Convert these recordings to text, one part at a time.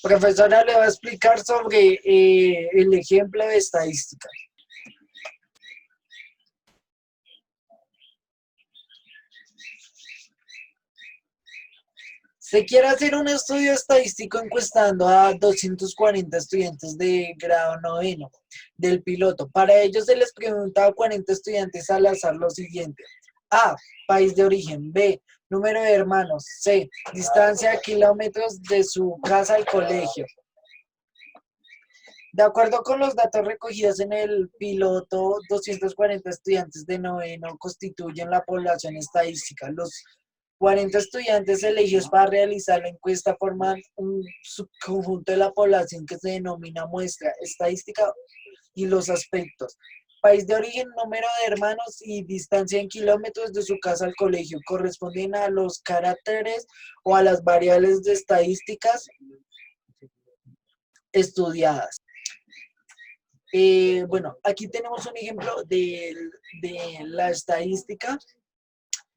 Profesora, le va a explicar sobre el ejemplo de estadística. Se quiere hacer un estudio estadístico encuestando a 240 estudiantes de grado noveno del piloto. Para ello se les pregunta a 40 estudiantes al azar lo siguiente. A. País de origen. B. Número de hermanos. C. Distancia de kilómetros de su casa al colegio. De acuerdo con los datos recogidos en el piloto, 240 estudiantes de noveno constituyen la población estadística. Los 40 estudiantes elegidos para realizar la encuesta forman un subconjunto de la población que se denomina muestra estadística y los aspectos. País de origen, número de hermanos y distancia en kilómetros de su casa al colegio corresponden a los caracteres o a las variables de estadísticas estudiadas. Bueno, aquí tenemos un ejemplo de la estadística.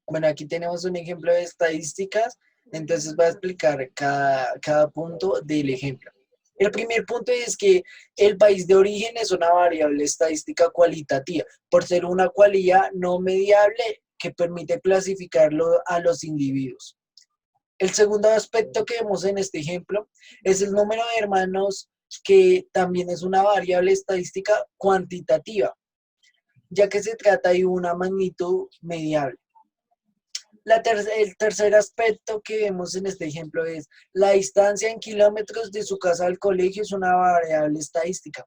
Bueno, aquí tenemos un ejemplo de estadísticas, entonces voy a explicar cada punto del ejemplo. El primer punto es que el país de origen es una variable estadística cualitativa, por ser una cualidad no mediable que permite clasificarlo a los individuos. El segundo aspecto que vemos en este ejemplo es el número de hermanos, que también es una variable estadística cuantitativa, ya que se trata de una magnitud mediable. El tercer aspecto que vemos en este ejemplo es la distancia en kilómetros de su casa al colegio es una variable estadística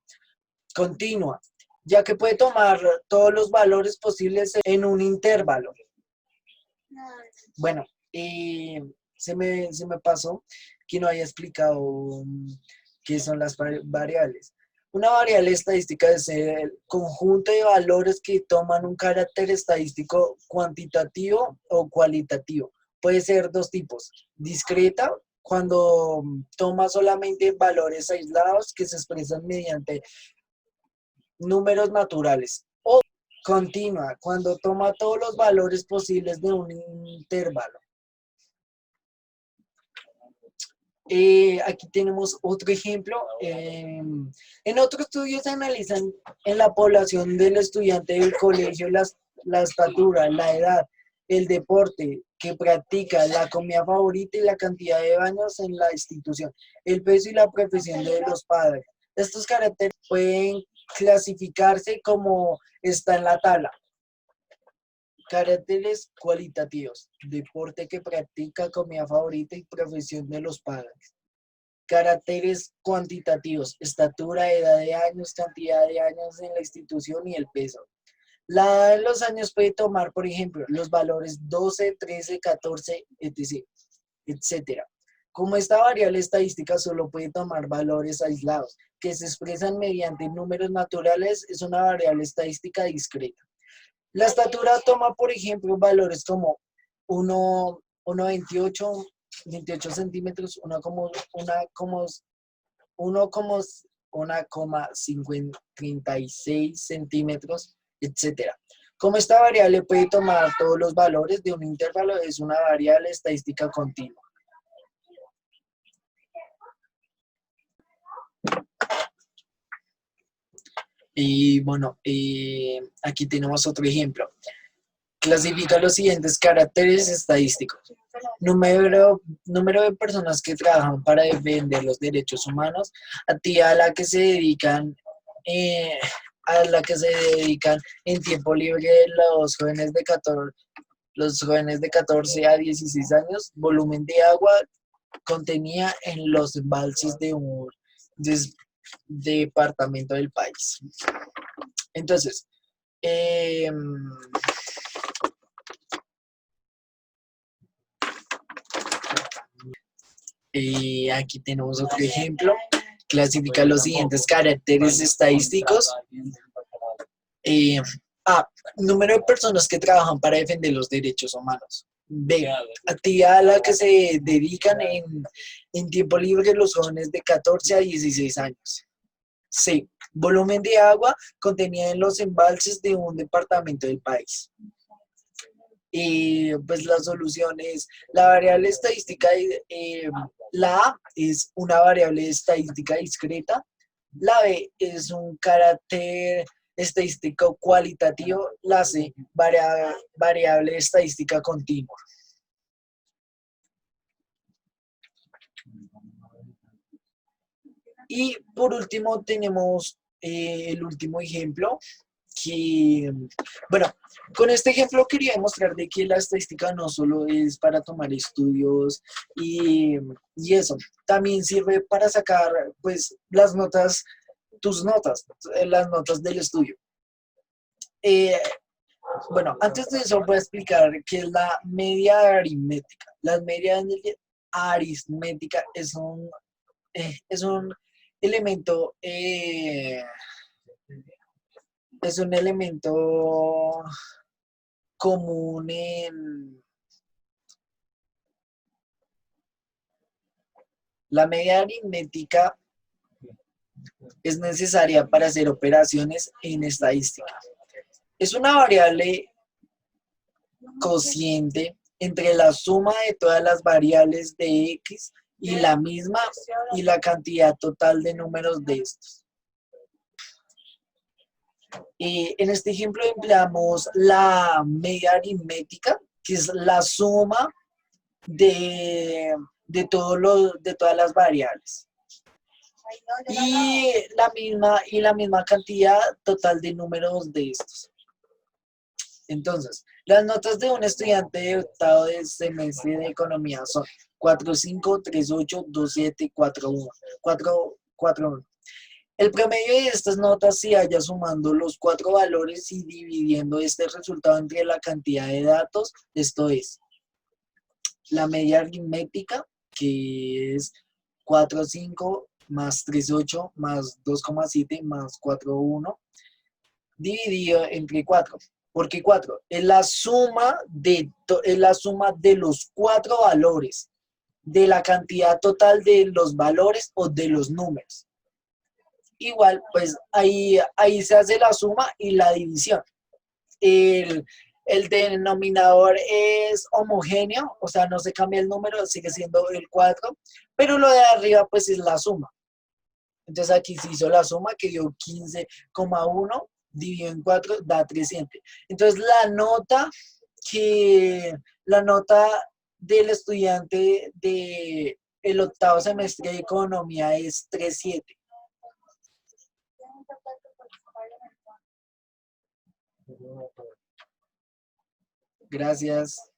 continua, ya que puede tomar todos los valores posibles en un intervalo. Bueno, se me pasó que no haya explicado qué son las variables. Una variable estadística es el conjunto de valores que toman un carácter estadístico cuantitativo o cualitativo. Puede ser dos tipos. Discreta, cuando toma solamente valores aislados que se expresan mediante números naturales. O continua, cuando toma todos los valores posibles de un intervalo. Aquí tenemos otro ejemplo. En otro estudio se analizan en la población del estudiante del colegio la estatura, la edad, el deporte que practica, la comida favorita y la cantidad de baños en la institución, el peso y la profesión de los padres. Estos caracteres pueden clasificarse como está en la tabla. Caracteres cualitativos: deporte que practica, comida favorita y profesión de los padres. Caracteres cuantitativos: estatura, edad de años, cantidad de años en la institución y el peso. La edad en los años puede tomar, por ejemplo, los valores 12, 13, 14, etc., etc. Como esta variable estadística solo puede tomar valores aislados que se expresan mediante números naturales, es una variable estadística discreta. La estatura toma, por ejemplo, valores como 1,28, 28 centímetros, 1,36 centímetros, etc. Como esta variable puede tomar todos los valores de un intervalo, es una variable estadística continua. Y bueno, aquí tenemos otro ejemplo. Clasifica los siguientes caracteres estadísticos: número de personas que trabajan para defender los derechos humanos, actividad a la que se dedican en tiempo libre los jóvenes de 14 a 16 años, volumen de agua contenida en los embalses de un departamento del país. Entonces, aquí tenemos otro ejemplo. Clasifica los siguientes caracteres estadísticos. A. Número de personas que trabajan para defender los derechos humanos. B. Actividad a la que se dedican en tiempo libre los jóvenes de 14 a 16 años. C. Volumen de agua contenida en los embalses de un departamento del país. Y pues la solución es la variable estadística La A es una variable estadística discreta. La B es un carácter estadístico cualitativo. La C, variable estadística continua. Y por último tenemos el último ejemplo, que, bueno, con este ejemplo quería demostrar de que la estadística no solo es para tomar estudios y eso, también sirve para sacar, pues, las notas, tus notas, las notas del estudio. Eh, bueno, antes de eso voy a explicar qué es la media aritmética. La media aritmética es un elemento, es un elemento común la media aritmética es necesaria para hacer operaciones en estadística. Es una variable cociente entre la suma de todas las variables de X y la misma y la cantidad total de números de estos. En este ejemplo empleamos la media aritmética, que es la suma de todas las variables. Y la misma cantidad total de números de estos. Entonces, las notas de un estudiante de octavo de semestre de economía son 4.5, 3.8, 2.7, 4.1. 4.1. El promedio de estas notas se halla sumando los 4 valores y dividiendo este resultado entre la cantidad de datos. Esto es la media aritmética, que es 4.5 más 3.8 más 2.7 más 4.1 dividido entre 4. ¿Por qué 4? Es la suma de los 4 valores, de la cantidad total de los valores o de los números. Igual, pues ahí se hace la suma y la división. El, el denominador es homogéneo, o sea, no se cambia el número, sigue siendo el 4, pero lo de arriba pues es la suma. Entonces aquí se hizo la suma que dio 15,1 dividido en 4 da 300. Entonces la nota del estudiante del octavo semestre de economía es 3.7. Gracias.